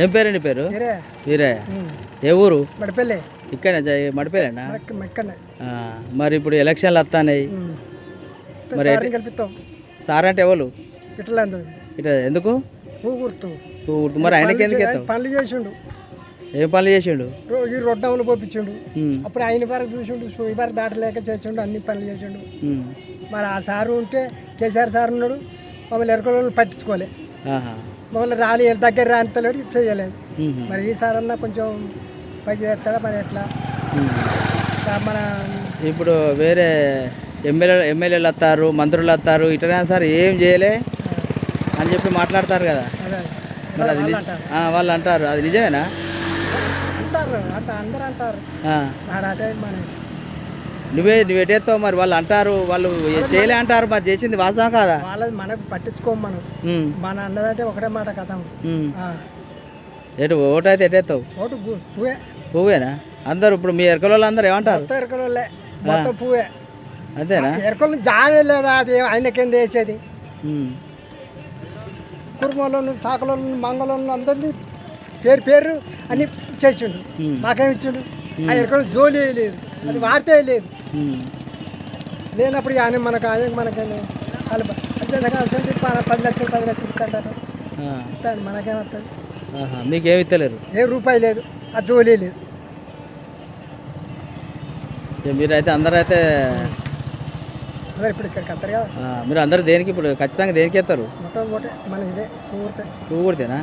ఏం పేరండి పేరు? వేరే వీరయ్య. ఏ ఊరు? మడిపల్లి ఇక్కడ మడిపేలేనా? మెక్కనే. మరి ఇప్పుడు ఎలక్షన్లు వస్తాయి మరి సార్ని కల్పిస్తాం. సార్ అంటే ఎవరు? ఇట్లా ఇట్లా ఎందుకు? పువ్వు గుర్తు. మరి ఆయనకి ఎందుకు ఎత్తావు? పనులు చేసిండు. ఏం పనులు చేసిండు? ఈ రొడ్డములు పోపించిండు. అప్పుడు ఆయన వరకు చూసిండు, ఈ వరకు దాటలేక చేసిండు, అన్ని పనులు చేసిండు. మరి ఆ సారు ఉంటే కేసీఆర్ సార్ ఉన్నాడు, మమ్మల్ని ఎరకలు పట్టించుకోలే, మమ్మల్ని దగ్గర రానితలేడు, చేయలేదు. మరి ఈ సార్ అన్నా కొంచెం పైకి చేస్తాడా మరి ఎట్లా? మన ఇప్పుడు వేరే ఎమ్మెల్యేలు వస్తారు, మంత్రులు వస్తారు, ఇట్లా సార్ ఏం చేయలే అని చెప్పి మాట్లాడతారు కదా. మరి అది వాళ్ళు అంటారు, అది నిజమేనా? అంటారు, అందరూ అంటారు. మన నువ్వు ఎటేస్తావు మరి? వాళ్ళు అంటారు, వాళ్ళు చేయలే అంటారు, మరి చేసింది వాసన కాదా? వాళ్ళది మనకు పట్టించుకోము మనం. మన అన్నదంటే ఒకటే మాట కథ. ఎటు ఓటు అయితే ఎటేస్తావు? ఓటు పువ్వే. పువ్వేనా? అందరు ఇప్పుడు మీ ఎరకల వాళ్ళు అందరు ఏమంటారు? ఎరకలే మొత్తం పువ్వే. అంతేనా? ఎరకలు జాగలేదా? అది ఆయనకేంది వేసేది? కుటుంబంలో సాకలో మంగళంలో అందరినీ పేరు అన్ని చేసిండు, మాకేమి ఇచ్చిండు? ఆ ఎరకలు జోలి లేదు, అది వాడితే లేదు. లేనప్పుడు ఆయన మనకని కలిపి 10 లక్షలు కంటాడు, ఇస్తాడు. మనకేమవుతుంది? మీకేమి ఇస్తలేరు? ఏ రూపాయి లేదు, ఆ జోలీ లేదు. మీరైతే అందరైతే ఇప్పుడు ఇక్కడికి వస్తారు కదా. మీరు అందరు దేనికి ఇప్పుడు ఖచ్చితంగా దేనికి వేస్తారు? మొత్తం ఒకటే మన ఇదే పువ్వు పువ్వు కొడితేనా?